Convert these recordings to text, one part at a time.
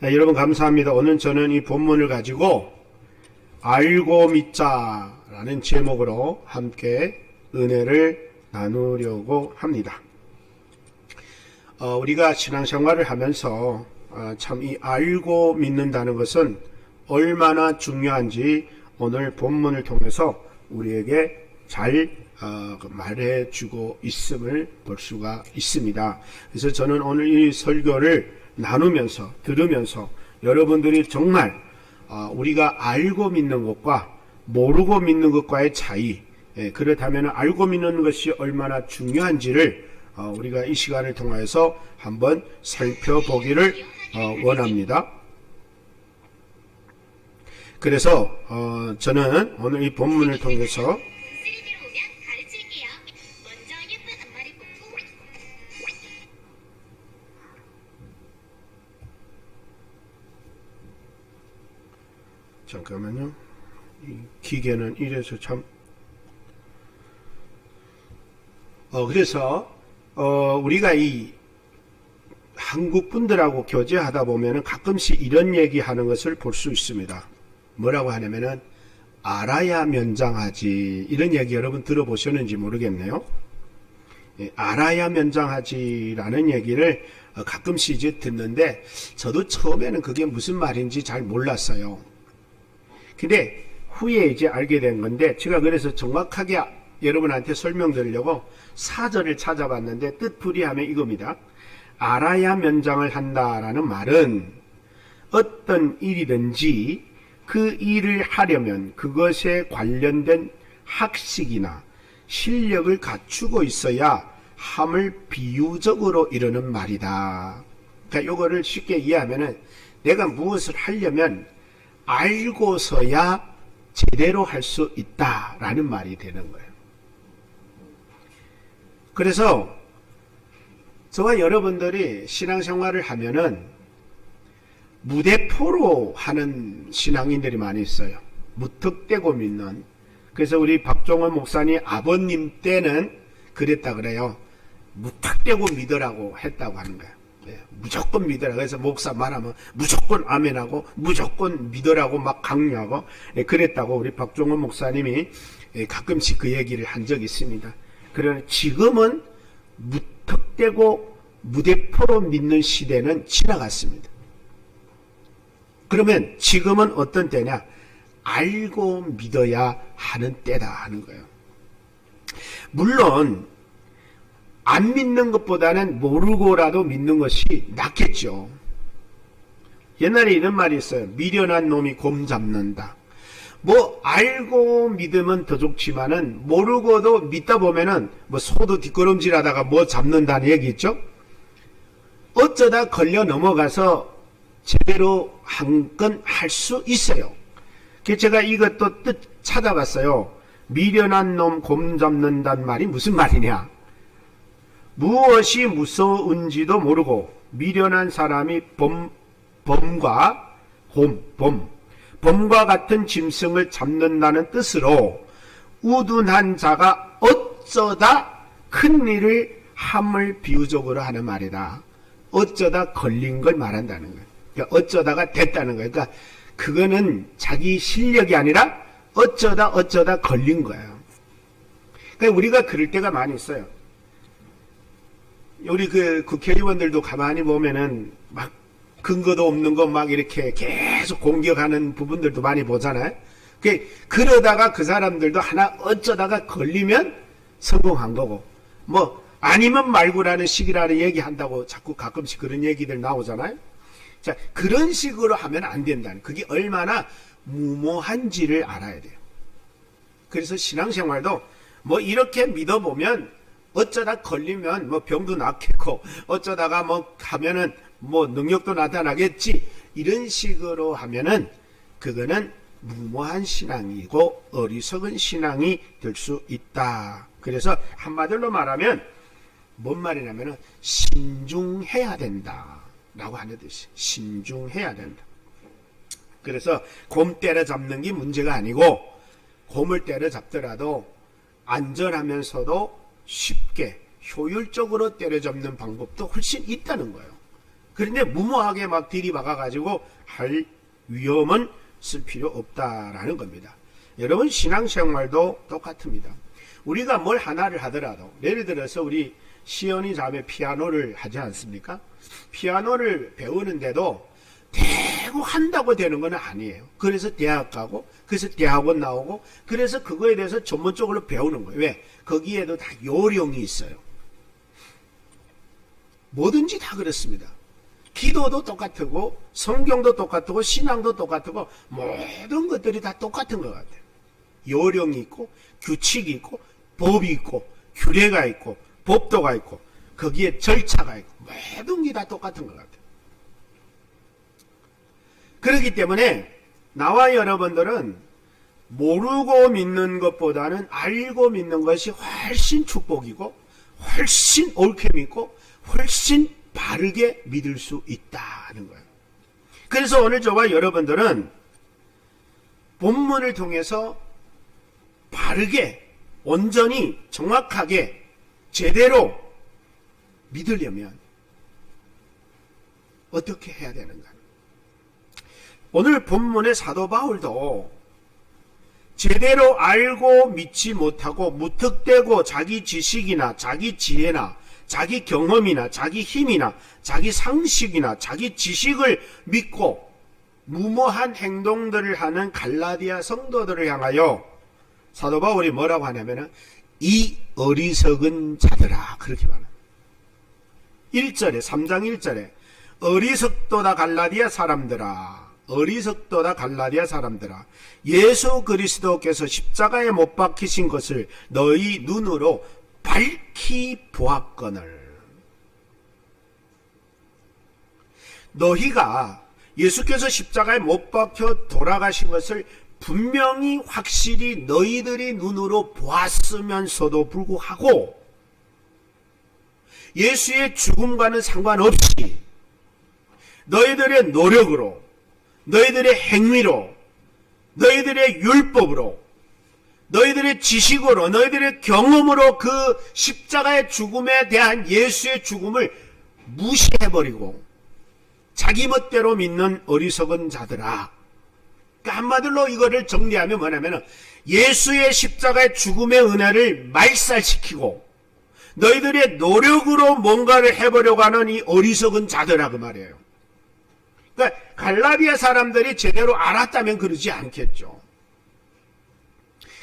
여러분 감사합니다. 오늘 저는 이 본문을 가지고 알고 믿자라는 제목으로 함께 은혜를 나누려고 합니다. 우리가 신앙생활을 하면서 참 이 알고 믿는다는 것은 얼마나 중요한지 오늘 본문을 통해서 우리에게 잘 말해주고 있음을 볼 수가 있습니다. 그래서 저는 오늘 이 설교를 나누면서 들으면서 여러분들이 정말 우리가 알고 믿는 것과 모르고 믿는 것과의 차이, 그렇다면 알고 믿는 것이 얼마나 중요한지를 우리가 이 시간을 통해서 한번 살펴보기를 원합니다. 그래서 저는 오늘 이 본문을 통해서 잠깐만요. 이 기계는 이래서 참 그래서 우리가 이 한국 분들하고 교제하다 보면은 가끔씩 이런 얘기하는 것을 볼 수 있습니다. 뭐라고 하냐면은 알아야 면장하지, 이런 얘기 여러분 들어보셨는지 모르겠네요. 알아야 면장하지라는 얘기를 가끔씩 이제 듣는데 저도 처음에는 그게 무슨 말인지 잘 몰랐어요. 근데 후에 이제 알게 된 건데, 제가 그래서 정확하게 여러분한테 설명드리려고 사전을 찾아봤는데 뜻풀이하면 이겁니다. 알아야 면장을 한다라는 말은 어떤 일이든지 그 일을 하려면 그것에 관련된 학식이나 실력을 갖추고 있어야 함을 비유적으로 이루는 말이다. 그러니까 이거를 쉽게 이해하면은 내가 무엇을 하려면 알고서야 제대로 할 수 있다라는 말이 되는 거예요. 그래서 저와 여러분들이 신앙생활을 하면은 무대포로 하는 신앙인들이 많이 있어요. 무턱대고 믿는. 그래서 우리 박종원 목사님 아버님 때는 그랬다 그래요. 무턱대고 믿으라고 했다고 하는 거예요. 무조건 믿으라. 그래서 목사 말하면 무조건 아멘하고 무조건 믿으라고 막 강요하고 그랬다고 우리 박종원 목사님이 가끔씩 그 얘기를 한 적이 있습니다. 그러나 지금은 무턱대고 무대포로 믿는 시대는 지나갔습니다. 그러면 지금은 어떤 때냐? 알고 믿어야 하는 때다 하는 거예요. 물론 안 믿는 것보다는 모르고라도 믿는 것이 낫겠죠. 옛날에 이런 말이 있어요. 미련한 놈이 곰 잡는다. 뭐 알고 믿으면 더 좋지만은 모르고도 믿다 보면은 뭐 소도 뒷걸음질하다가 뭐 잡는다는 얘기 있죠. 어쩌다 걸려 넘어가서 제대로 한 건 할 수 있어요. 그래서 제가 이것도 뜻 찾아봤어요. 미련한 놈 곰 잡는다는 말이 무슨 말이냐? 무엇이 무서운지도 모르고 미련한 사람이 범과 범과 같은 짐승을 잡는다는 뜻으로 우둔한 자가 어쩌다 큰 일을 함을 비유적으로 하는 말이다. 어쩌다 걸린 걸 말한다는 거예요. 그러니까 어쩌다가 됐다는 거예요. 그러니까 그거는 자기 실력이 아니라 어쩌다 걸린 거예요. 그러니까 우리가 그럴 때가 많이 있어요. 우리 그 국회의원들도 가만히 보면은 막 근거도 없는 거 막 이렇게 계속 공격하는 부분들도 많이 보잖아요. 그러다가 그 사람들도 하나 어쩌다가 걸리면 성공한 거고, 뭐 아니면 말고라는 식이라는 얘기 한다고 자꾸 가끔씩 그런 얘기들 나오잖아요. 자, 그런 식으로 하면 안 된다는, 그게 얼마나 무모한지를 알아야 돼요. 그래서 신앙생활도 뭐 이렇게 믿어보면 어쩌다 걸리면 뭐 병도 낫겠고 어쩌다가 뭐 하면은 뭐 능력도 나타나겠지, 이런 식으로 하면은 그거는 무모한 신앙이고 어리석은 신앙이 될 수 있다. 그래서 한마디로 말하면 뭔 말이냐면은 신중해야 된다 라고 하는 뜻이, 신중해야 된다. 그래서 곰 때려잡는 게 문제가 아니고, 곰을 때려잡더라도 안전하면서도 쉽게 효율적으로 때려잡는 방법도 훨씬 있다는 거예요. 그런데 무모하게 막 들이박아가지고 할 위험은 쓸 필요 없다라는 겁니다. 여러분, 신앙생활도 똑같습니다. 우리가 뭘 하나를 하더라도, 예를 들어서 우리 시연이 자매 피아노를 하지 않습니까? 피아노를 배우는데도 대고 한다고 되는 건 아니에요. 그래서 대학 가고, 그래서 대학원 나오고, 그래서 그거에 대해서 전문적으로 배우는 거예요. 왜? 거기에도 다 요령이 있어요. 뭐든지 다 그렇습니다. 기도도 똑같고, 성경도 똑같고, 신앙도 똑같고, 모든 것들이 다 똑같은 것 같아요. 요령이 있고, 규칙이 있고, 법이 있고, 규례가 있고, 법도가 있고, 거기에 절차가 있고, 모든 게 다 똑같은 것 같아요. 그렇기 때문에 나와 여러분들은 모르고 믿는 것보다는 알고 믿는 것이 훨씬 축복이고, 훨씬 옳게 믿고, 훨씬 바르게 믿을 수 있다는 거예요. 그래서 오늘 저와 여러분들은 본문을 통해서 바르게, 온전히, 정확하게, 제대로 믿으려면 어떻게 해야 되는가? 오늘 본문의 사도 바울도 제대로 알고 믿지 못하고 무턱대고 자기 지식이나 자기 지혜나 자기 경험이나 자기 힘이나 자기 상식이나 자기 지식을 믿고 무모한 행동들을 하는 갈라디아 성도들을 향하여 사도 바울이 뭐라고 하냐면은 이 어리석은 자들아, 그렇게 말합니다. 1절에 3장 1절에 어리석도다 갈라디아 사람들아, 어리석도다 갈라디아 사람들아, 예수 그리스도께서 십자가에 못 박히신 것을 너희 눈으로 밝히 보았거늘. 너희가 예수께서 십자가에 못 박혀 돌아가신 것을 분명히 확실히 너희들이 눈으로 보았으면서도 불구하고 예수의 죽음과는 상관없이 너희들의 노력으로, 너희들의 행위로, 너희들의 율법으로, 너희들의 지식으로, 너희들의 경험으로 그 십자가의 죽음에 대한 예수의 죽음을 무시해버리고 자기 멋대로 믿는 어리석은 자들아. 그러니까 한마디로 이거를 정리하면 뭐냐면 예수의 십자가의 죽음의 은혜를 말살시키고 너희들의 노력으로 뭔가를 해보려고 하는 이 어리석은 자들아, 그 말이에요. 그러니까 갈라디아 사람들이 제대로 알았다면 그러지 않겠죠.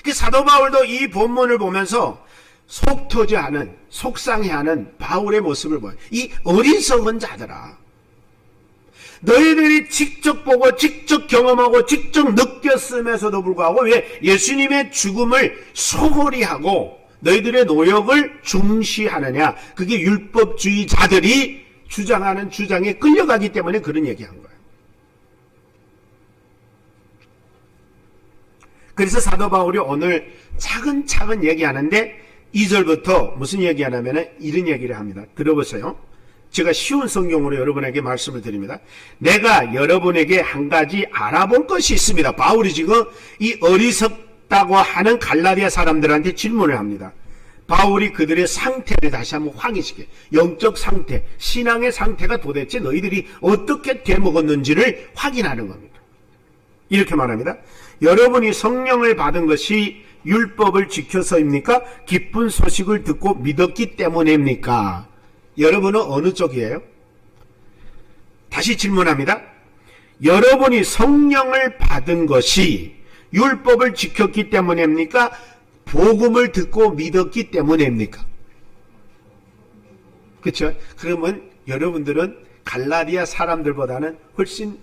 그 사도 바울도 이 본문을 보면서 속 터져하는, 속상해하는 바울의 모습을 보여요. 이 어리석은 자들아, 너희들이 직접 보고 직접 경험하고 직접 느꼈음에서도 불구하고 왜 예수님의 죽음을 소홀히 하고 너희들의 노력을 중시하느냐? 그게 율법주의자들이 주장하는 주장에 끌려가기 때문에 그런 얘기한 거예요. 그래서 사도 바울이 오늘 차근차근 얘기하는데 2절부터 무슨 얘기하냐면 이런 얘기를 합니다. 들어보세요. 제가 쉬운 성경으로 여러분에게 말씀을 드립니다. 내가 여러분에게 한 가지 알아본 것이 있습니다. 바울이 지금 이 어리석다고 하는 갈라디아 사람들한테 질문을 합니다. 바울이 그들의 상태를 다시 한번 확인시켜요. 영적 상태, 신앙의 상태가 도대체 너희들이 어떻게 되먹었는지를 확인하는 겁니다. 이렇게 말합니다. 여러분이 성령을 받은 것이 율법을 지켜서입니까? 기쁜 소식을 듣고 믿었기 때문입니까? 여러분은 어느 쪽이에요? 다시 질문합니다. 여러분이 성령을 받은 것이 율법을 지켰기 때문입니까? 복음을 듣고 믿었기 때문입니까? 그렇죠? 그러면 여러분들은 갈라디아 사람들보다는 훨씬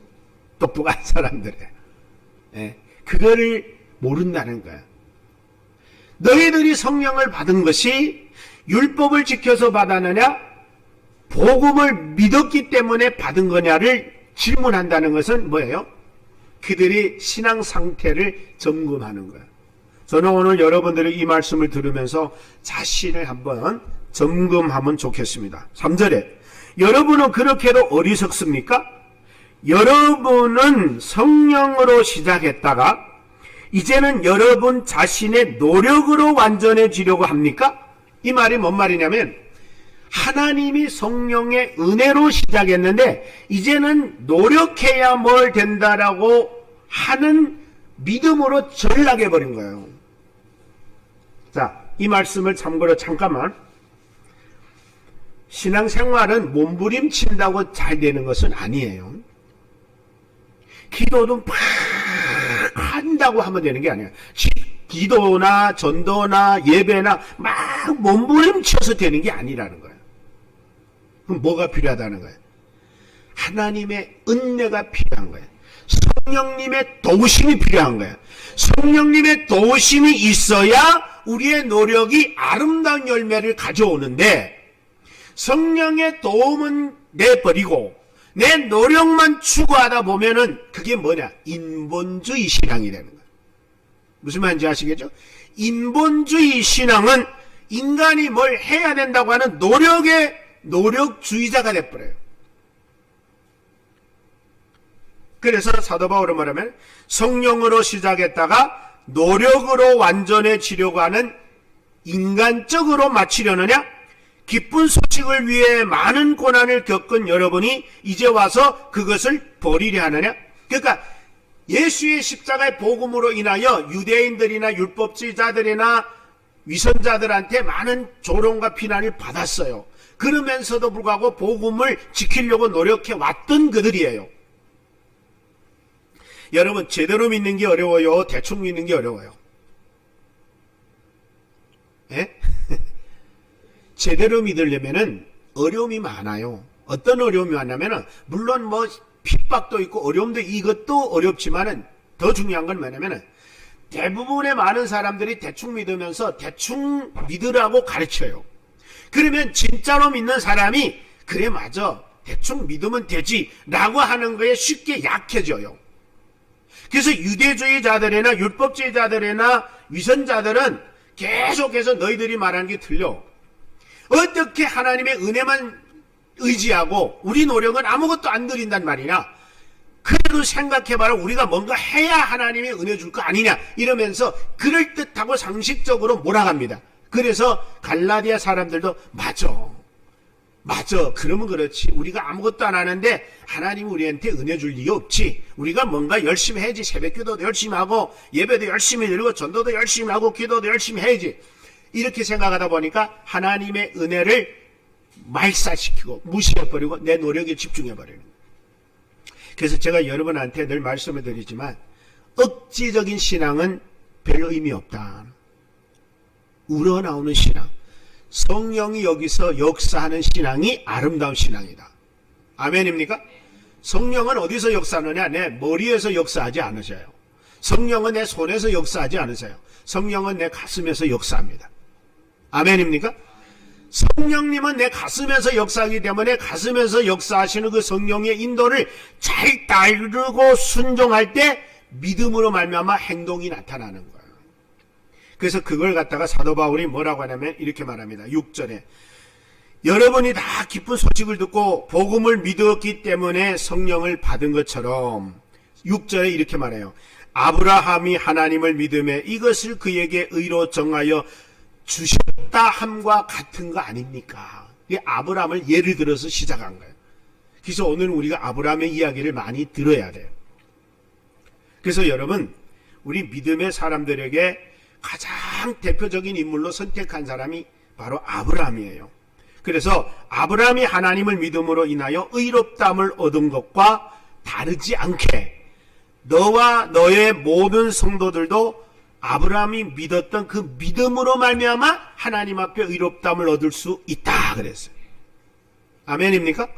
똑똑한 사람들이에요. 예, 그거를 모른다는 거야. 너희들이 성령을 받은 것이 율법을 지켜서 받았느냐? 복음을 믿었기 때문에 받은 거냐를 질문한다는 것은 뭐예요? 그들이 신앙 상태를 점검하는 거예요. 저는 오늘 여러분들이 이 말씀을 들으면서 자신을 한번 점검하면 좋겠습니다. 3절에 여러분은 그렇게도 어리석습니까? 여러분은 성령으로 시작했다가 이제는 여러분 자신의 노력으로 완전해지려고 합니까? 이 말이 뭔 말이냐면 하나님이 성령의 은혜로 시작했는데 이제는 노력해야 뭘 된다라고 하는 믿음으로 전락해버린 거예요. 자, 이 말씀을 참고로 잠깐만. 신앙생활은 몸부림친다고 잘 되는 것은 아니에요. 기도도 막 한다고 하면 되는 게 아니에요. 기도나 전도나 예배나 막 몸부림쳐서 되는 게 아니라는 거예요. 그럼 뭐가 필요하다는 거예요? 하나님의 은혜가 필요한 거예요. 성령님의 도우심이 필요한 거예요. 성령님의 도우심이 있어야 우리의 노력이 아름다운 열매를 가져오는데, 성령의 도움은 내버리고 내 노력만 추구하다 보면은 그게 뭐냐? 인본주의 신앙이 되는 거예요. 무슨 말인지 아시겠죠? 인본주의 신앙은 인간이 뭘 해야 된다고 하는 노력주의자가 돼버려요. 그래서 사도 바울은 말하면 성령으로 시작했다가 노력으로 완전해지려고 하는, 인간적으로 마치려느냐? 기쁜 소식을 위해 많은 고난을 겪은 여러분이 이제 와서 그것을 버리려 하느냐? 그러니까 예수의 십자가의 복음으로 인하여 유대인들이나 율법주의자들이나 위선자들한테 많은 조롱과 비난을 받았어요. 그러면서도 불구하고 복음을 지키려고 노력해 왔던 그들이에요. 여러분, 제대로 믿는 게 어려워요? 대충 믿는 게 어려워요? 예? 제대로 믿으려면은 어려움이 많아요. 어떤 어려움이 많냐면은, 물론 뭐 핍박도 있고 어려움도, 이것도 어렵지만은 더 중요한 건 뭐냐면은, 대부분의 많은 사람들이 대충 믿으면서 대충 믿으라고 가르쳐요. 그러면 진짜로 믿는 사람이 그래 맞아, 대충 믿으면 되지 라고 하는 거에 쉽게 약해져요. 그래서 유대주의자들이나 율법주의자들이나 위선자들은 계속해서 너희들이 말하는 게 틀려. 어떻게 하나님의 은혜만 의지하고 우리 노력은 아무것도 안 드린단 말이냐. 그래도 생각해봐라, 우리가 뭔가 해야 하나님의 은혜 줄 거 아니냐 이러면서 그럴듯하고 상식적으로 몰아갑니다. 그래서 갈라디아 사람들도 맞아, 그러면 그렇지, 우리가 아무것도 안 하는데 하나님이 우리한테 은혜 줄 리가 없지, 우리가 뭔가 열심히 해야지, 새벽기도도 열심히 하고 예배도 열심히 드리고 전도도 열심히 하고 기도도 열심히 해야지, 이렇게 생각하다 보니까 하나님의 은혜를 말살시키고 무시해버리고 내 노력에 집중해버리는 거예요. 그래서 제가 여러분한테 늘 말씀을 드리지만, 억지적인 신앙은 별 의미 없다. 우러나오는 신앙, 성령이 여기서 역사하는 신앙이 아름다운 신앙이다. 아멘입니까? 성령은 어디서 역사하느냐? 내 머리에서 역사하지 않으셔요. 성령은 내 손에서 역사하지 않으세요. 성령은 내 가슴에서 역사합니다. 아멘입니까? 성령님은 내 가슴에서 역사하기 때문에 가슴에서 역사하시는 그 성령의 인도를 잘 따르고 순종할 때 믿음으로 말미암아 행동이 나타나는 거예요. 그래서 그걸 갖다가 사도 바울이 뭐라고 하냐면 이렇게 말합니다. 6절에 여러분이 다 기쁜 소식을 듣고 복음을 믿었기 때문에 성령을 받은 것처럼, 6절에 이렇게 말해요. 아브라함이 하나님을 믿음에 이것을 그에게 의로 정하여 주셨다 함과 같은 거 아닙니까? 이게 아브라함을 예를 들어서 시작한 거예요. 그래서 오늘 우리가 아브라함의 이야기를 많이 들어야 돼요. 그래서 여러분, 우리 믿음의 사람들에게 가장 대표적인 인물로 선택한 사람이 바로 아브라함이에요. 그래서 아브라함이 하나님을 믿음으로 인하여 의롭다함을 얻은 것과 다르지 않게 너와 너의 모든 성도들도 아브라함이 믿었던 그 믿음으로 말미암아 하나님 앞에 의롭다함을 얻을 수 있다 그랬어요. 아멘입니까?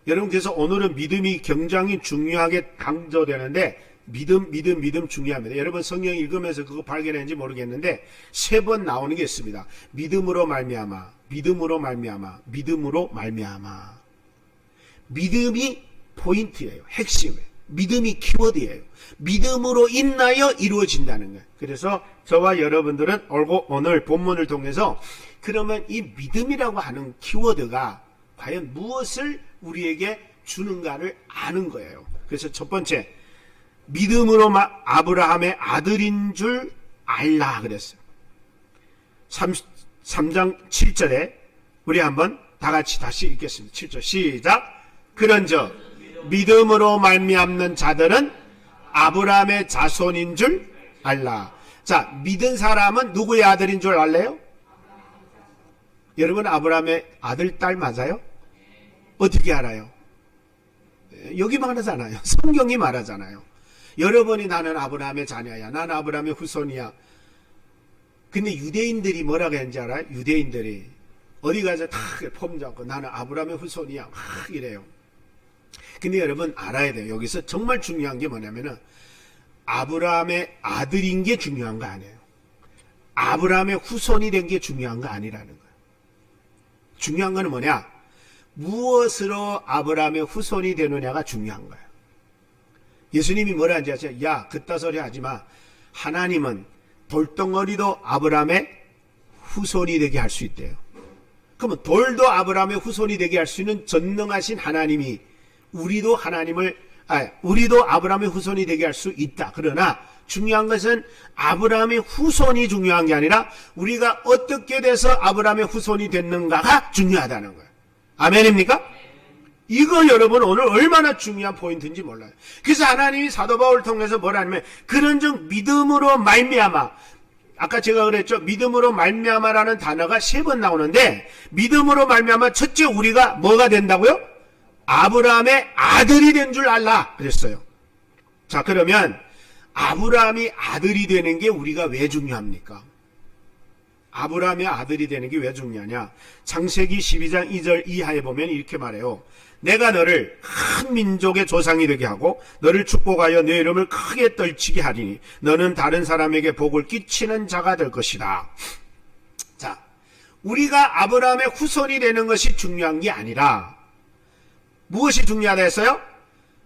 여러분, 그래서 오늘은 믿음이 굉장히 중요하게 강조되는데, 믿음 중요합니다. 여러분 성경 읽으면서 그거 발견했는지 모르겠는데 3번 나오는 게 있습니다. 믿음으로 말미암아, 믿음으로 말미암아, 믿음으로 말미암아. 믿음이 포인트예요. 핵심이에요. 믿음이 키워드예요. 믿음으로 인하여 이루어진다는 거예요. 그래서 저와 여러분들은 오늘 본문을 통해서 그러면 이 믿음이라고 하는 키워드가 과연 무엇을 우리에게 주는가를 아는 거예요. 그래서 첫 번째, 믿음으로 아브라함의 아들인 줄 알라 그랬어요. 3장 7절에 우리 한번 다 같이 다시 읽겠습니다. 7절 시작. 그런즉 믿음으로 말미암는 자들은 아브라함의 자손인 줄 알라. 자, 믿은 사람은 누구의 아들인 줄 알래요? 여러분 아브라함의 아들, 딸 맞아요? 어떻게 알아요? 여기 말하잖아요. 성경이 말하잖아요. 여러분이 나는 아브라함의 자녀야. 나는 아브라함의 후손이야. 근데 유대인들이 뭐라고 했는지 알아요? 유대인들이 어디 가서 다 폼 잡고 나는 아브라함의 후손이야. 막 이래요. 근데 여러분 알아야 돼요. 여기서 정말 중요한 게 뭐냐면은 아브라함의 아들인 게 중요한 거 아니에요. 아브라함의 후손이 된 게 중요한 거 아니라는 거예요. 중요한 거는 뭐냐? 무엇으로 아브라함의 후손이 되느냐가 중요한 거예요. 예수님이 뭐라 하는지 아세요? 야, 그따 소리 하지 마. 하나님은 돌덩어리도 아브라함의 후손이 되게 할 수 있대요. 그러면 돌도 아브라함의 후손이 되게 할 수 있는 전능하신 하나님이 우리도 아브라함의 후손이 되게 할 수 있다. 그러나 중요한 것은 아브라함의 후손이 중요한 게 아니라 우리가 어떻게 돼서 아브라함의 후손이 됐는가가 중요하다는 거예요. 아멘입니까? 이거 여러분 오늘 얼마나 중요한 포인트인지 몰라요. 그래서 하나님이 사도 바울을 통해서 뭐라 하냐면 그런즉 믿음으로 말미암아, 아까 제가 그랬죠. 믿음으로 말미암아라는 단어가 3번 나오는데 믿음으로 말미암아 첫째 우리가 뭐가 된다고요? 아브라함의 아들이 된 줄 알라 그랬어요. 자, 그러면 아브라함이 아들이 되는 게 우리가 왜 중요합니까? 아브라함의 아들이 되는 게 왜 중요하냐? 창세기 12장 2절 이하에 보면 이렇게 말해요. 내가 너를 큰 민족의 조상이 되게 하고 너를 축복하여 내 이름을 크게 떨치게 하리니 너는 다른 사람에게 복을 끼치는 자가 될 것이다. 자, 우리가 아브라함의 후손이 되는 것이 중요한 게 아니라 무엇이 중요하다 했어요?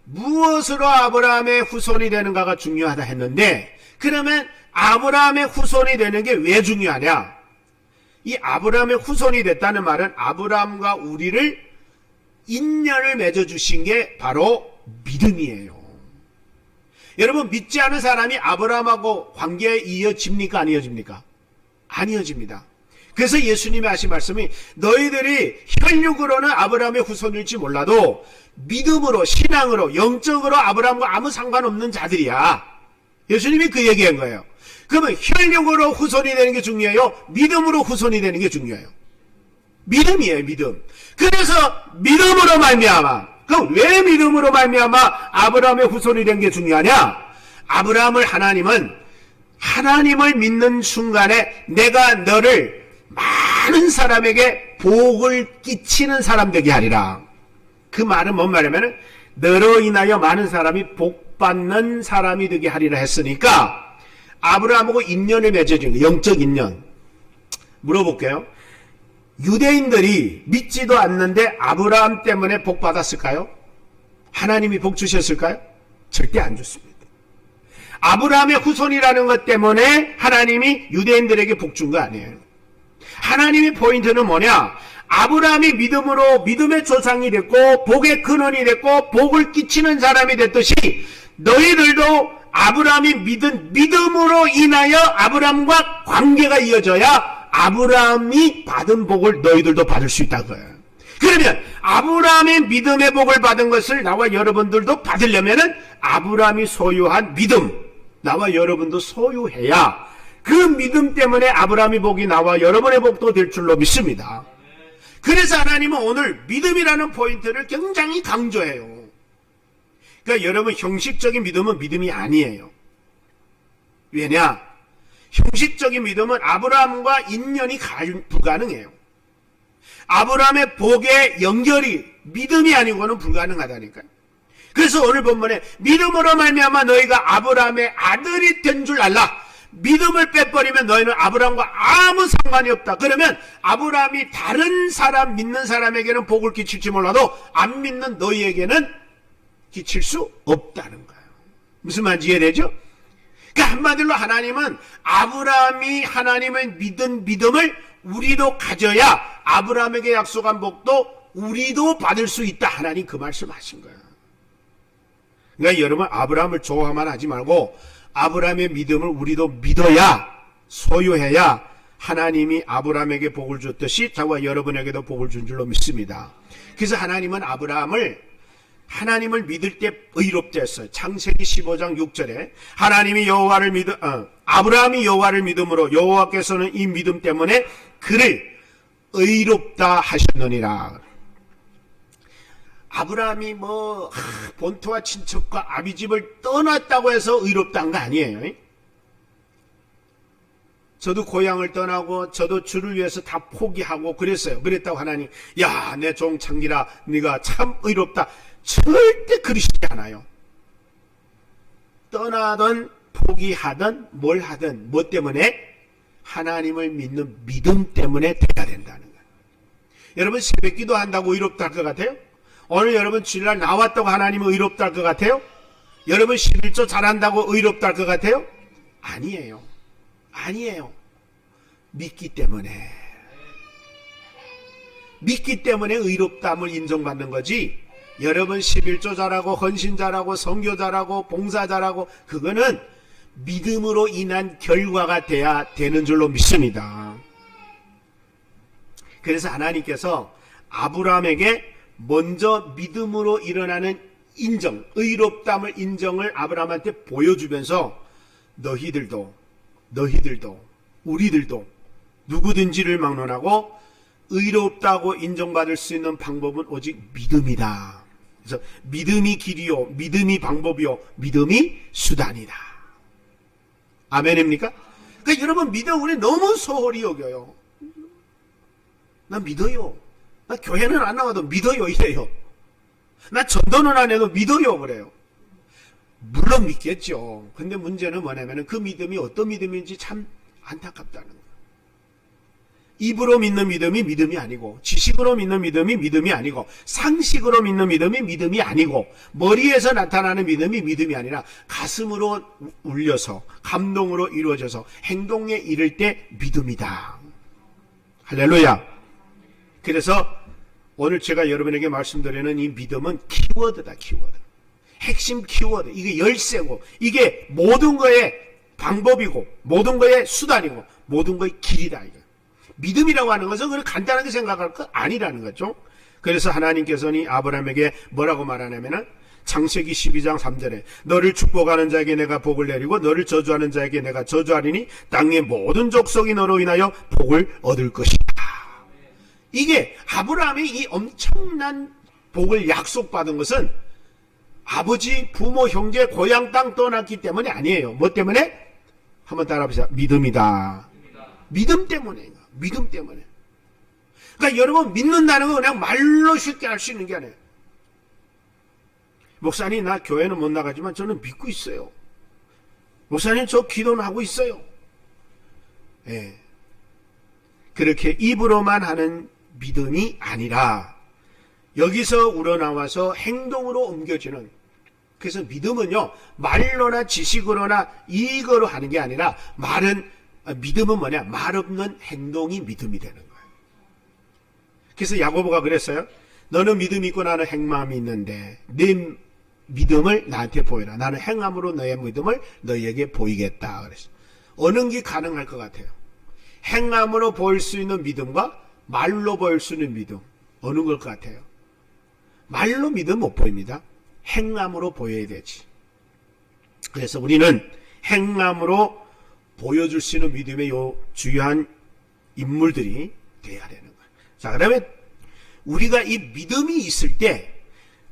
무엇으로 아브라함의 후손이 되는가가 중요하다 했는데, 그러면 아브라함의 후손이 되는 게 왜 중요하냐? 이 아브라함의 후손이 됐다는 말은 아브라함과 우리를 인연을 맺어주신 게 바로 믿음이에요. 여러분 믿지 않은 사람이 아브라함하고 관계에 이어집니까? 안 이어집니까? 안 이어집니다. 그래서 예수님이 하신 말씀이 너희들이 혈육으로는 아브라함의 후손일지 몰라도 믿음으로, 신앙으로, 영적으로 아브라함과 아무 상관없는 자들이야. 예수님이 그 얘기한 거예요. 그러면 혈육으로 후손이 되는 게 중요해요? 믿음으로 후손이 되는 게 중요해요? 믿음이에요, 믿음. 그래서 믿음으로 말미암아. 그럼 왜 믿음으로 말미암아 아브라함의 후손이 된 게 중요하냐? 하나님을 믿는 순간에 내가 너를 많은 사람에게 복을 끼치는 사람 되게 하리라. 그 말은 뭔 말이냐면 너로 인하여 많은 사람이 복받는 사람이 되게 하리라 했으니까 아브라함하고 인연을 맺어준 영적 인연. 물어볼게요. 유대인들이 믿지도 않는데 아브라함 때문에 복 받았을까요? 하나님이 복 주셨을까요? 절대 안 줬습니다. 아브라함의 후손이라는 것 때문에 하나님이 유대인들에게 복 준 거 아니에요. 하나님의 포인트는 뭐냐? 아브라함이 믿음으로 믿음의 조상이 됐고 복의 근원이 됐고 복을 끼치는 사람이 됐듯이 너희들도 아브라함이 믿은 믿음으로 인하여 아브라함과 관계가 이어져야 아브라함이 받은 복을 너희들도 받을 수 있다고요. 그러면 아브라함의 믿음의 복을 받은 것을 나와 여러분들도 받으려면은 아브라함이 소유한 믿음, 나와 여러분도 소유해야 그 믿음 때문에 아브라함의 복이 나와 여러분의 복도 될 줄로 믿습니다. 그래서 하나님은 오늘 믿음이라는 포인트를 굉장히 강조해요. 그러니까 여러분 형식적인 믿음은 믿음이 아니에요. 왜냐? 형식적인 믿음은 아브라함과 인연이 불가능해요. 아브라함의 복의 연결이 믿음이 아니고는 불가능하다니까요. 그래서 오늘 본문에 믿음으로 말미암아 너희가 아브라함의 아들이 된 줄 알라. 믿음을 빼버리면 너희는 아브라함과 아무 상관이 없다. 그러면 아브라함이 다른 사람 믿는 사람에게는 복을 끼칠지 몰라도 안 믿는 너희에게는 끼칠 수 없다는 거예요. 무슨 말인지 이해되죠? 그러니까 한마디로 하나님은 아브라함이 하나님을 믿은 믿음을 우리도 가져야 아브라함에게 약속한 복도 우리도 받을 수 있다. 하나님 그 말씀하신 거예요. 그러니까 여러분 아브라함을 좋아만 하지 말고 아브라함의 믿음을 우리도 믿어야, 소유해야 하나님이 아브라함에게 복을 줬듯이 저와 여러분에게도 복을 준 줄로 믿습니다. 그래서 하나님은 하나님을 믿을 때 의롭다 했어요. 창세기 15장 6절에 하나님이 아브라함이 여호와를 믿음으로 여호와께서는 이 믿음 때문에 그를 의롭다 하셨느니라. 아브라함이 본토와 친척과 아비집을 떠났다고 해서 의롭다한 거 아니에요. 저도 고향을 떠나고 저도 주를 위해서 다 포기하고 그랬어요. 그랬다고 하나님, 야, 내 종 창기라, 네가 참 의롭다. 절대 그러시지 않아요. 떠나든 포기하든 뭘 하든 뭐 때문에? 하나님을 믿는 믿음 때문에 돼야 된다는 거예요. 여러분 새벽기도 한다고 의롭다 할 것 같아요? 오늘 여러분 주일날 나왔다고 하나님은 의롭다 할 것 같아요? 여러분 11조 잘한다고 의롭다 할 것 같아요? 아니에요. 믿기 때문에 의롭다함을 인정받는 거지. 여러분 11조 잘하고 헌신 잘하고 선교 잘하고 봉사 잘하고 그거는 믿음으로 인한 결과가 돼야 되는 줄로 믿습니다. 그래서 하나님께서 아브라함에게 먼저 믿음으로 일어나는 인정, 의롭다함을 인정을 아브라함한테 보여주면서 너희들도 우리들도 누구든지를 막론하고 의롭다고 인정받을 수 있는 방법은 오직 믿음이다. 그래서 믿음이 길이요, 믿음이 방법이요, 믿음이 수단이다. 아멘입니까? 그러니까 여러분 믿음 우리 너무 소홀히 여겨요. 나 믿어요. 나 교회는 안 나와도 믿어요 이래요. 나 전도는 안 해도 믿어요 그래요. 물론 믿겠죠. 근데 문제는 뭐냐면 그 믿음이 어떤 믿음인지 참 안타깝다는 거예요. 입으로 믿는 믿음이 믿음이 아니고, 지식으로 믿는 믿음이 믿음이 아니고, 상식으로 믿는 믿음이 믿음이 아니고, 머리에서 나타나는 믿음이 믿음이 아니라 가슴으로 울려서 감동으로 이루어져서 행동에 이를 때 믿음이다. 할렐루야. 그래서 오늘 제가 여러분에게 말씀드리는 이 믿음은 키워드다. 키워드. 핵심 키워드. 이게 열쇠고, 이게 모든 거의 방법이고, 모든 거의 수단이고, 모든 거의 길이다. 이거. 믿음이라고 하는 것은 그렇게 간단하게 생각할 것 아니라는 거죠. 그래서 하나님께서는 아브라함에게 뭐라고 말하냐면은 창세기 12장 3절에 너를 축복하는 자에게 내가 복을 내리고 너를 저주하는 자에게 내가 저주하리니 땅의 모든 족속이 너로 인하여 복을 얻을 것이다. 이게 아브라함이 이 엄청난 복을 약속받은 것은 아버지, 부모, 형제, 고향 땅 떠났기 때문이 아니에요. 뭐 때문에? 한번 따라해보세요. 믿음이다. 믿음 때문에. 믿음 때문에. 그러니까 여러분 믿는다는 건 그냥 말로 쉽게 할 수 있는 게 아니에요. 목사님 나 교회는 못 나가지만 저는 믿고 있어요. 목사님 저 기도는 하고 있어요. 예. 그렇게 입으로만 하는 믿음이 아니라 여기서 우러나와서 행동으로 옮겨지는, 그래서 믿음은요 말로나 지식으로나 이거로 하는 게 아니라 믿음은 뭐냐? 말 없는 행동이 믿음이 되는 거예요. 그래서 야고보가 그랬어요. 너는 믿음이 있고 나는 행함이 있는데 네 믿음을 나한테 보여라. 나는 행함으로 너의 믿음을 너희에게 보이겠다. 그랬어요. 어느 게 가능할 것 같아요? 행함으로 보일 수 있는 믿음과 말로 보일 수 있는 믿음. 어느 걸 것 같아요? 말로 믿음 못 보입니다. 행함으로 보여야 되지. 그래서 우리는 행함으로 보여줄 수 있는 믿음의 요 주요한 인물들이 돼야 되는 거예요. 자, 그러면 우리가 이 믿음이 있을 때,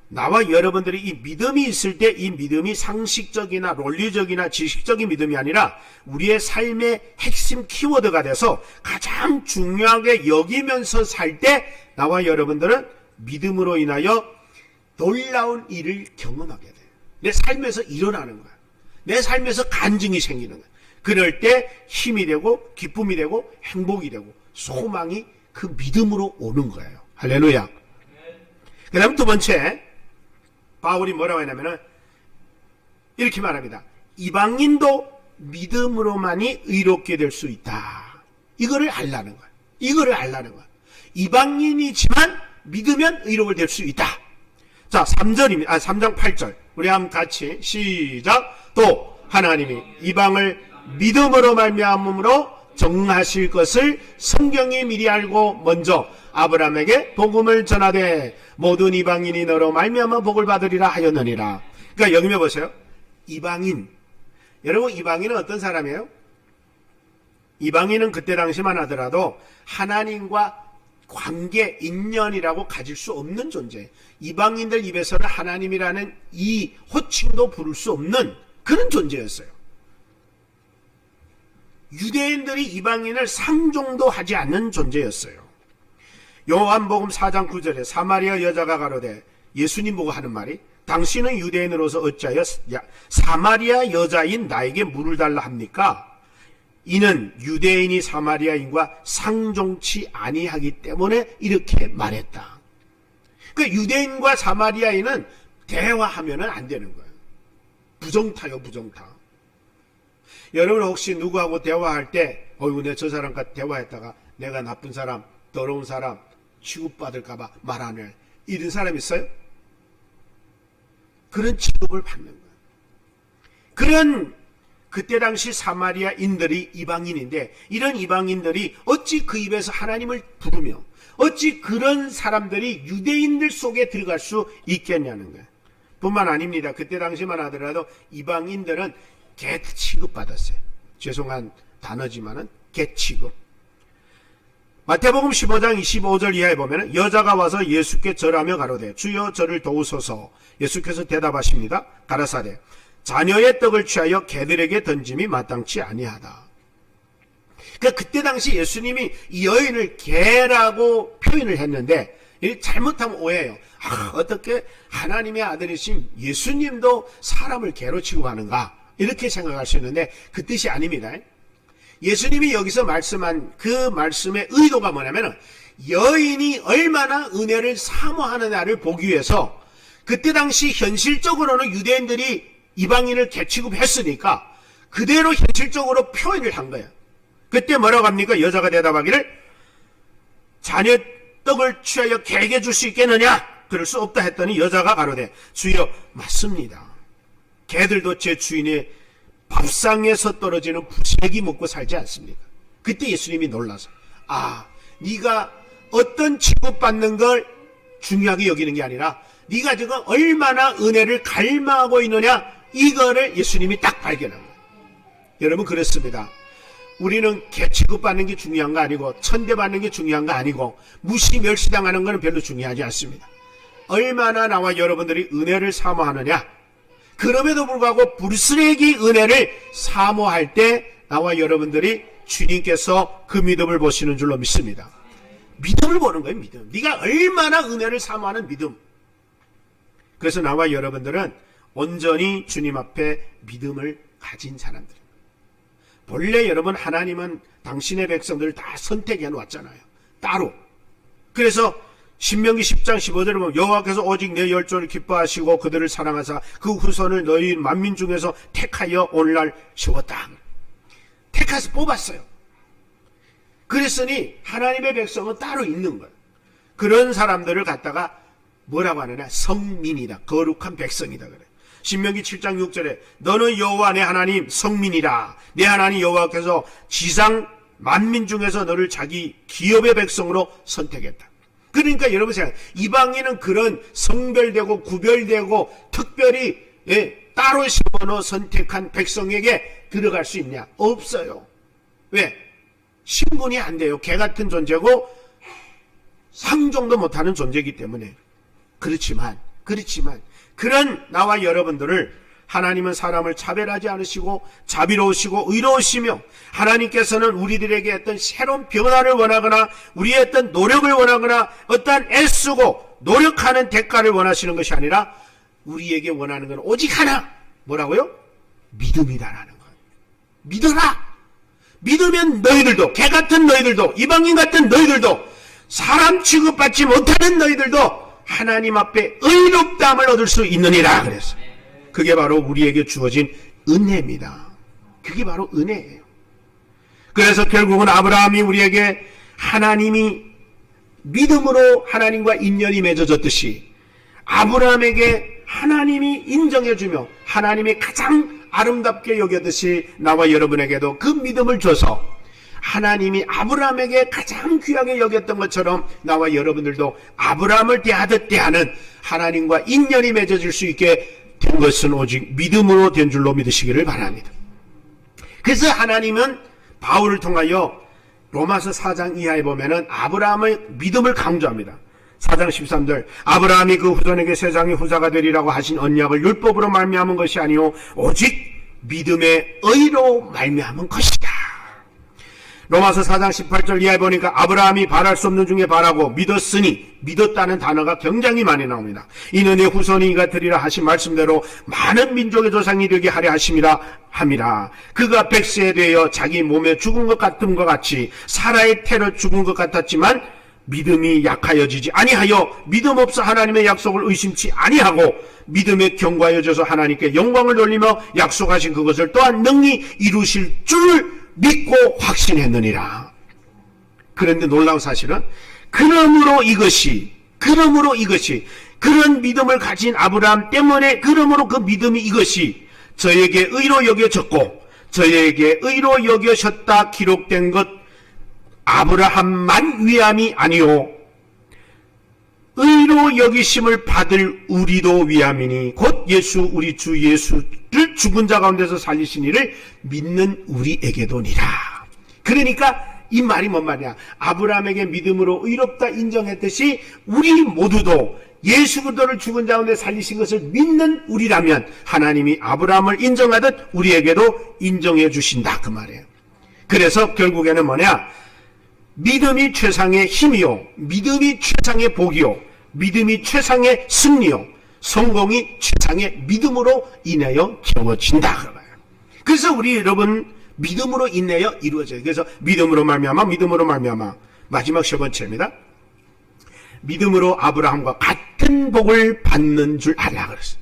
나와 여러분들이 이 믿음이 있을 때 이 믿음이 상식적이나 논리적이나 지식적인 믿음이 아니라 우리의 삶의 핵심 키워드가 돼서 가장 중요하게 여기면서 살 때 나와 여러분들은 믿음으로 인하여 놀라운 일을 경험하게 돼요. 내 삶에서 일어나는 거야. 내 삶에서 간증이 생기는 거야. 그럴 때 힘이 되고 기쁨이 되고 행복이 되고 소망이 그 믿음으로 오는 거예요. 할렐루야. 그 다음 두 번째, 바울이 뭐라고 하냐면은 이렇게 말합니다. 이방인도 믿음으로만이 의롭게 될 수 있다. 이거를 알라는 거야. 이방인이지만 믿으면 의롭게 될 수 있다. 자, 3장 8절. 우리 한번 같이 시작. 또 하나님이 이방을 믿음으로 말미암음으로 정하실 것을 성경이 미리 알고 먼저 아브라함에게 복음을 전하되 모든 이방인이 너로 말미암아 복을 받으리라 하였느니라. 그러니까 여기 보세요. 이방인. 여러분, 이방인은 어떤 사람이에요? 이방인은 그때 당시만 하더라도 하나님과 관계, 인연이라고 가질 수 없는 존재. 이방인들 입에서는 하나님이라는 이 호칭도 부를 수 없는 그런 존재였어요. 유대인들이 이방인을 상종도 하지 않는 존재였어요. 요한복음 4장 9절에 사마리아 여자가 가로되, 예수님 보고 하는 말이, 당신은 유대인으로서 어찌하여 사마리아 여자인 나에게 물을 달라 합니까? 이는 유대인이 사마리아인과 상종치 아니하기 때문에 이렇게 말했다. 그 유대인과 사마리아인은 대화하면 안 되는 거예요. 부정타요, 부정타. 여러분 혹시 누구하고 대화할 때 어이구 내가 저 사람과 대화했다가 내가 나쁜 사람, 더러운 사람 취급받을까봐 말 안 해. 이런 사람 있어요? 그런 취급을 받는 거예요. 그런 그때 당시 사마리아인들이 이방인인데 이런 이방인들이 어찌 그 입에서 하나님을 부르며 어찌 그런 사람들이 유대인들 속에 들어갈 수 있겠냐는 거예요. 뿐만 아닙니다. 그때 당시만 하더라도 이방인들은 개 취급받았어요. 죄송한 단어지만은 개 취급. 마태복음 15장 25절 이하에 보면 여자가 와서 예수께 절하며 가로되 주여 저를 도우소서. 예수께서 대답하십니다. 가라사대 자녀의 떡을 취하여 개들에게 던짐이 마땅치 아니하다. 그러니까 그때 당시 예수님이 이 여인을 개라고 표현을 했는데 잘못하면 오해예요. 어떻게 하나님의 아들이신 예수님도 사람을 개로 취급하는가 이렇게 생각할 수 있는데 그 뜻이 아닙니다. 예수님이 여기서 말씀한 그 말씀의 의도가 뭐냐면 여인이 얼마나 은혜를 사모하느냐를 보기 위해서 그때 당시 현실적으로는 유대인들이 이방인을 개 취급했으니까 그대로 현실적으로 표현을 한 거예요. 그때 뭐라고 합니까? 여자가 대답하기를 자녀 떡을 취하여 개에게 줄 수 있겠느냐? 그럴 수 없다 했더니 여자가 가로되 주여 맞습니다. 개들도 제 주인의 밥상에서 떨어지는 부스러기 먹고 살지 않습니까? 그때 예수님이 놀라서 네가 어떤 취급받는 걸 중요하게 여기는 게 아니라 네가 지금 얼마나 은혜를 갈망하고 있느냐 이거를 예수님이 딱 발견한 거예요. 여러분 그렇습니다. 우리는 개 취급받는 게 중요한 거 아니고 천대받는 게 중요한 거 아니고 무시 멸시당하는 거는 별로 중요하지 않습니다. 얼마나 나와 여러분들이 은혜를 사모하느냐. 그럼에도 불구하고 불쓰레기 은혜를 사모할 때 나와 여러분들이 주님께서 그 믿음을 보시는 줄로 믿습니다. 믿음을 보는 거예요. 믿음. 네가 얼마나 은혜를 사모하는 믿음. 그래서 나와 여러분들은 온전히 주님 앞에 믿음을 가진 사람들입니다. 본래 여러분 하나님은 당신의 백성들을 다 선택해 놓았잖아요. 따로. 그래서 신명기 10장 15절에 보면 여호와께서 오직 내 열조를 기뻐하시고 그들을 사랑하사 그 후손을 너희 만민 중에서 택하여 오늘날 세웠다. 택해서 뽑았어요. 그랬으니 하나님의 백성은 따로 있는 거예요. 그런 사람들을 갖다가 뭐라고 하느냐? 성민이다. 거룩한 백성이다 그래. 신명기 7장 6절에 너는 여호와 내 하나님 성민이라. 내 하나님 여호와께서 지상 만민 중에서 너를 자기 기업의 백성으로 선택했다. 그러니까 여러분 생각, 이방인은 그런 성별되고 구별되고 특별히 따로 세워놓은 선택한 백성에게 들어갈 수 있냐? 없어요. 왜? 신분이 안 돼요. 개 같은 존재고 상종도 못하는 존재이기 때문에. 그렇지만 그런 나와 여러분들을 하나님은 사람을 차별하지 않으시고 자비로우시고 의로우시며 하나님께서는 우리들에게 어떤 새로운 변화를 원하거나 우리의 어떤 노력을 원하거나 어떤 애쓰고 노력하는 대가를 원하시는 것이 아니라 우리에게 원하는 건 오직 하나 뭐라고요? 믿음이다라는 거예요. 믿어라. 믿으면 너희들도 개 같은 너희들도 이방인 같은 너희들도 사람 취급받지 못하는 너희들도 하나님 앞에 의롭다함을 얻을 수 있느니라 그랬어요. 그게 바로 우리에게 주어진 은혜입니다. 그게 바로 은혜예요. 그래서 결국은 아브라함이 우리에게 하나님이 믿음으로 하나님과 인연이 맺어졌듯이 아브라함에게 하나님이 인정해주며 하나님이 가장 아름답게 여겼듯이 나와 여러분에게도 그 믿음을 줘서 하나님이 아브라함에게 가장 귀하게 여겼던 것처럼 나와 여러분들도 아브라함을 대하듯 대하는 하나님과 인연이 맺어질 수 있게 된 것은 오직 믿음으로 된 줄로 믿으시기를 바랍니다. 그래서 하나님은 바울을 통하여 로마서 4장 이하에 보면은 아브라함의 믿음을 강조합니다. 4장 13절 아브라함이 그 후손에게 세상의 후사가 되리라고 하신 언약을 율법으로 말미암은 것이 아니요 오직 믿음의 의로 말미암은 것이다. 로마서 4장 18절 이하에 보니까 아브라함이 바랄 수 없는 중에 바라고 믿었으니, 믿었다는 단어가 굉장히 많이 나옵니다. 이는 내 후손이 이가 되리라 하신 말씀대로 많은 민족의 조상이 되게 하려 하심이라 함이라. 그가 100세에 되어 자기 몸에 죽은 것 같은 것 같이 사라의 태로 죽은 것 같았지만 믿음이 약하여지지 아니하여 믿음 없어 하나님의 약속을 의심치 아니하고 믿음에 견고하여져서 하나님께 영광을 돌리며 약속하신 그것을 또한 능히 이루실 줄 믿고 확신했느니라. 그런데 놀라운 사실은 그러므로 이것이 그런 믿음을 가진 아브라함 때문에 그러므로 그 믿음이 이것이 저에게 의로 여겨졌고 저에게 의로 여겨졌다 기록된 것 아브라함만 위함이 아니요 의로 여기심을 받을 우리도 위함이니 곧 예수 우리 주 예수를 죽은 자 가운데서 살리신 이를 믿는 우리에게도니라. 그러니까 이 말이 뭔 말이야? 아브라함에게 믿음으로 의롭다 인정했듯이 우리 모두도 예수 그리스도를 죽은 자 가운데 살리신 것을 믿는 우리라면 하나님이 아브라함을 인정하듯 우리에게도 인정해 주신다 그 말이에요. 그래서 결국에는 뭐냐? 믿음이 최상의 힘이요 믿음이 최상의 복이요 믿음이 최상의 승리요 성공이 최상의 믿음으로 인하여 이루어진다. 그래서 우리 여러분 믿음으로 인하여 이루어져요. 그래서 믿음으로 말미암아 마지막 세 번째입니다. 믿음으로 아브라함과 같은 복을 받는 줄 알라 그랬어요.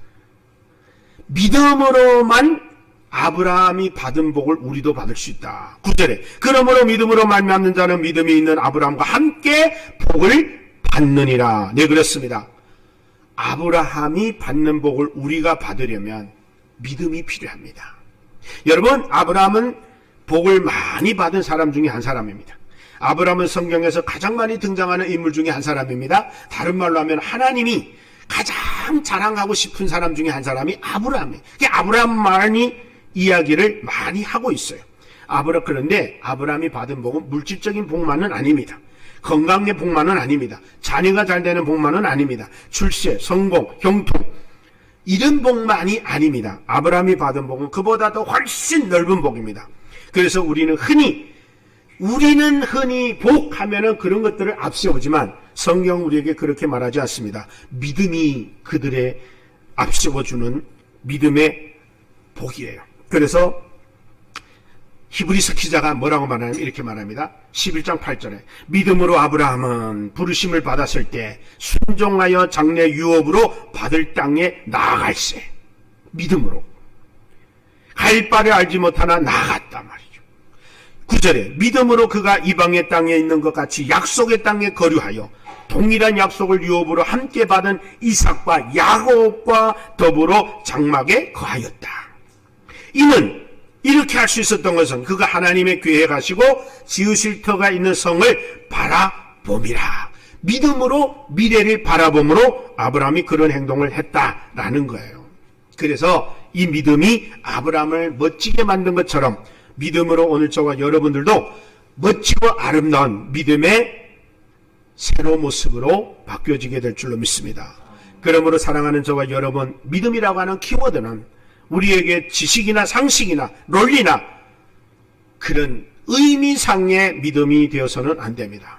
믿음으로만 아브라함이 받은 복을 우리도 받을 수 있다. 9절에 그러므로 믿음으로 말미암는 자는 믿음이 있는 아브라함과 함께 복을 받느니라. 네, 그렇습니다. 아브라함이 받는 복을 우리가 받으려면 믿음이 필요합니다. 여러분, 아브라함은 복을 많이 받은 사람 중에 한 사람입니다. 아브라함은 성경에서 가장 많이 등장하는 인물 중에 한 사람입니다. 다른 말로 하면 하나님이 가장 자랑하고 싶은 사람 중에 한 사람이 아브라함이에요. 아브라함만이 이야기를 많이 하고 있어요. 그런데 아브라함이 받은 복은 물질적인 복만은 아닙니다. 건강의 복만은 아닙니다. 자녀가 잘 되는 복만은 아닙니다. 출세, 성공, 형통 이런 복만이 아닙니다. 아브라함이 받은 복은 그보다 더 훨씬 넓은 복입니다. 그래서 우리는 흔히 복하면은 그런 것들을 앞세우지만 성경 우리에게 그렇게 말하지 않습니다. 믿음이 그들의 앞세워주는 믿음의 복이에요. 그래서 히브리서 기자가 뭐라고 말하냐면 이렇게 말합니다. 11장 8절에 믿음으로 아브라함은 부르심을 받았을 때 순종하여 장래 유업으로 받을 땅에 나아갈세. 믿음으로 갈 바를 알지 못하나 나아갔단 말이죠. 9절에 믿음으로 그가 이방의 땅에 있는 것 같이 약속의 땅에 거류하여 동일한 약속을 유업으로 함께 받은 이삭과 야곱과 더불어 장막에 거하였다. 이는 이렇게 할 수 있었던 것은 그가 하나님의 궤에 가시고 지으실 터가 있는 성을 바라봄이라. 믿음으로 미래를 바라봄으로 아브라함이 그런 행동을 했다라는 거예요. 그래서 이 믿음이 아브라함을 멋지게 만든 것처럼 믿음으로 오늘 저와 여러분들도 멋지고 아름다운 믿음의 새로운 모습으로 바뀌어지게 될 줄로 믿습니다. 그러므로 사랑하는 저와 여러분, 믿음이라고 하는 키워드는 우리에게 지식이나 상식이나 논리나 그런 의미상의 믿음이 되어서는 안 됩니다.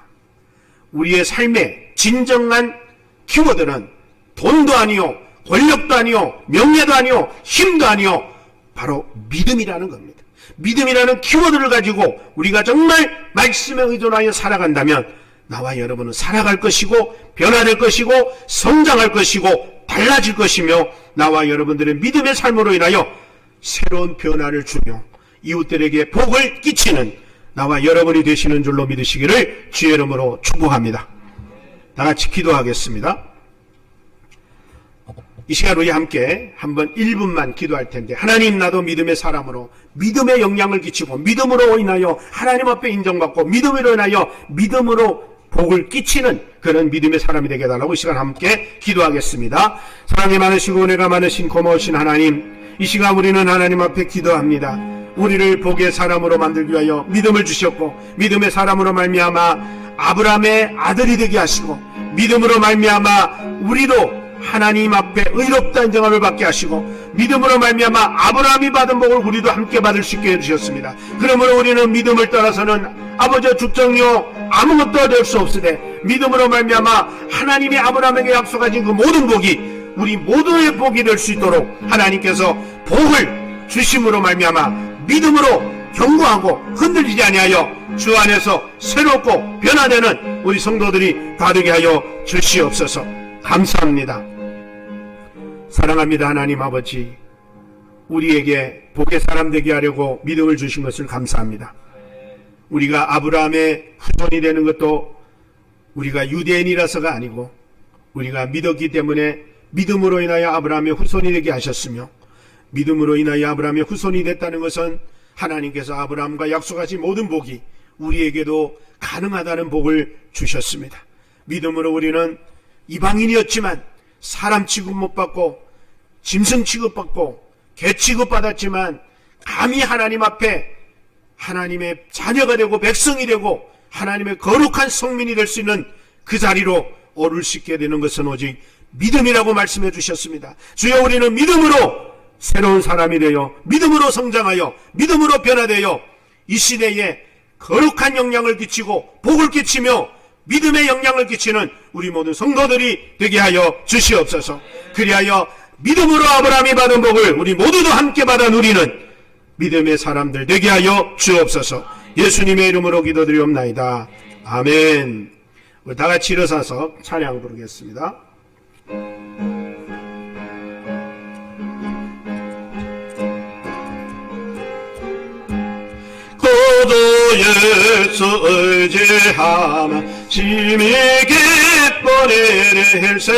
우리의 삶의 진정한 키워드는 돈도 아니요, 권력도 아니요, 명예도 아니요, 힘도 아니요, 바로 믿음이라는 겁니다. 믿음이라는 키워드를 가지고 우리가 정말 말씀에 의존하여 살아간다면 나와 여러분은 살아갈 것이고 변화될 것이고 성장할 것이고 달라질 것이며 나와 여러분들의 믿음의 삶으로 인하여 새로운 변화를 주며 이웃들에게 복을 끼치는 나와 여러분이 되시는 줄로 믿으시기를 주의 이름으로 축복합니다. 다 같이 기도하겠습니다. 이 시간 우리 함께 한번 1분만 기도할 텐데, 하나님, 나도 믿음의 사람으로 믿음의 영향을 끼치고 믿음으로 인하여 하나님 앞에 인정받고 믿음으로 인하여 믿음으로 복을 끼치는 그런 믿음의 사람이 되게 해달라고 이 시간 함께 기도하겠습니다. 사랑이 많으시고 은혜가 많으신 고마우신 하나님, 이 시간 우리는 하나님 앞에 기도합니다. 우리를 복의 사람으로 만들기 위하여 믿음을 주셨고, 믿음의 사람으로 말미암아 아브라함의 아들이 되게 하시고, 믿음으로 말미암아 우리도 하나님 앞에 의롭다 인정함을 받게 하시고, 믿음으로 말미암아 아브라함이 받은 복을 우리도 함께 받을 수 있게 해주셨습니다. 그러므로 우리는 믿음을 따라서는 아버지의 주정요 아무것도 될 수 없으되, 믿음으로 말미암아 하나님이 아브라함에게 약속하신 그 모든 복이 우리 모두의 복이 될 수 있도록 하나님께서 복을 주심으로 말미암아 믿음으로 견고하고 흔들리지 아니하여 주 안에서 새롭고 변화되는 우리 성도들이 다되게 하여 주시옵소서. 감사합니다. 사랑합니다. 하나님 아버지, 우리에게 복의 사람 되게 하려고 믿음을 주신 것을 감사합니다. 우리가 아브라함의 후손이 되는 것도 우리가 유대인이라서가 아니고 우리가 믿었기 때문에 믿음으로 인하여 아브라함의 후손이 되게 하셨으며, 믿음으로 인하여 아브라함의 후손이 됐다는 것은 하나님께서 아브라함과 약속하신 모든 복이 우리에게도 가능하다는 복을 주셨습니다. 믿음으로 우리는 이방인이었지만 사람 취급 못 받고 짐승 취급받고 개 취급받았지만 감히 하나님 앞에 하나님의 자녀가 되고 백성이 되고 하나님의 거룩한 성민이 될 수 있는 그 자리로 오를 수 있게 되는 것은 오직 믿음이라고 말씀해 주셨습니다. 주여, 우리는 믿음으로 새로운 사람이 되어 믿음으로 성장하여 믿음으로 변화되어 이 시대에 거룩한 영향을 끼치고 복을 끼치며 믿음의 영향을 끼치는 우리 모든 성도들이 되게 하여 주시옵소서. 그리하여 믿음으로 아브라함이 받은 복을 우리 모두도 함께 받아 누리는 믿음의 사람들 되게 하여 주옵소서. 예수님의 이름으로 기도드리옵나이다. 아멘. 우리 다 같이 일어서서 찬양 부르겠습니다. 고도 예수 의지하며 심히 기뻐 일세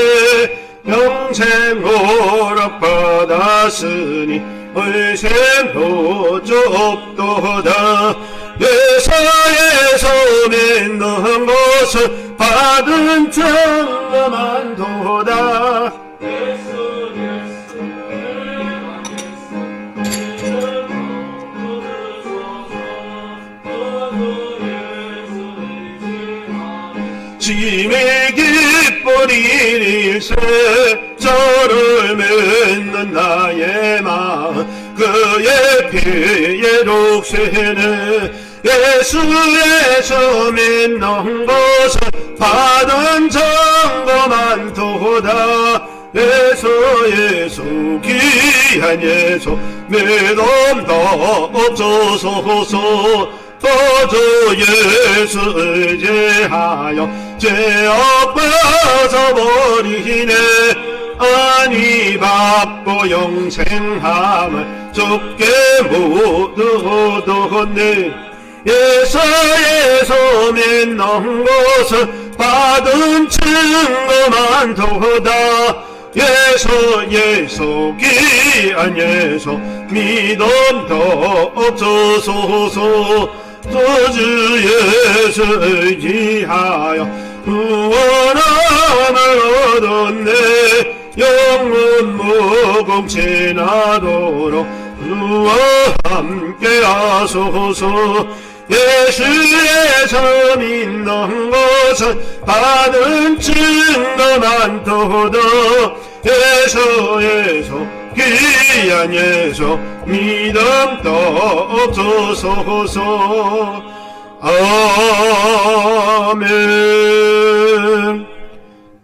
영생 오락 받았으니 의심도 좁도다. 예사에서 믿는 것은 받은 증거만 도다. 짐이 기쁜 일세 저를 믿는 나의 마음 그의 피에 록세네 예수에서 믿는 것은 받은 증거만 도다. 예수 귀한 예수 믿음도 없어서서 도주 예수 의지하여 죄악 벗어버리네. 아니 받고 영생함을 좁게 모두 얻었네. 예수에서 믿는 것은 받은 증거만 도다. 예수 귀한 예수 믿음도 없어서서 도주 예수 의지하여 구원함을 얻었네. 영원 무궁지나도록 주와 함께 하소서. 예수에서 믿는 것은 받은 증거만 도다. 예수 귀한 예수 믿음도 없어서서. 아멘.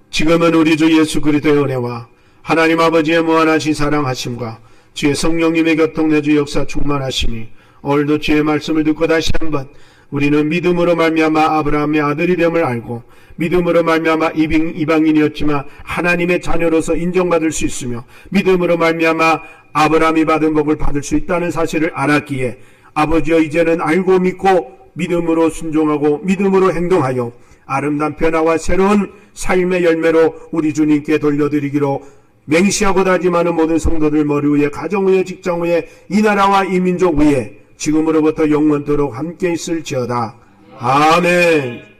지금은 우리 주 예수 그리스도의 은혜와 하나님 아버지의 무한하신 사랑하심과 주의 성령님의 교통내주 역사 충만하심이 오늘도 주의 말씀을 듣고 다시 한번 우리는 믿음으로 말미암아 아브라함의 아들이 됨을 알고 믿음으로 말미암아 이방인이었지만 하나님의 자녀로서 인정받을 수 있으며 믿음으로 말미암아 아브라함이 받은 복을 받을 수 있다는 사실을 알았기에 아버지여 이제는 알고 믿고 믿음으로 순종하고 믿음으로 행동하여 아름다운 변화와 새로운 삶의 열매로 우리 주님께 돌려드리기로 맹시하고 다짐하는 모든 성도들 머리 위에, 가정 위에, 직장 위에, 이 나라와 이 민족 위에 지금으로부터 영원토록 함께 있을지어다. 아멘.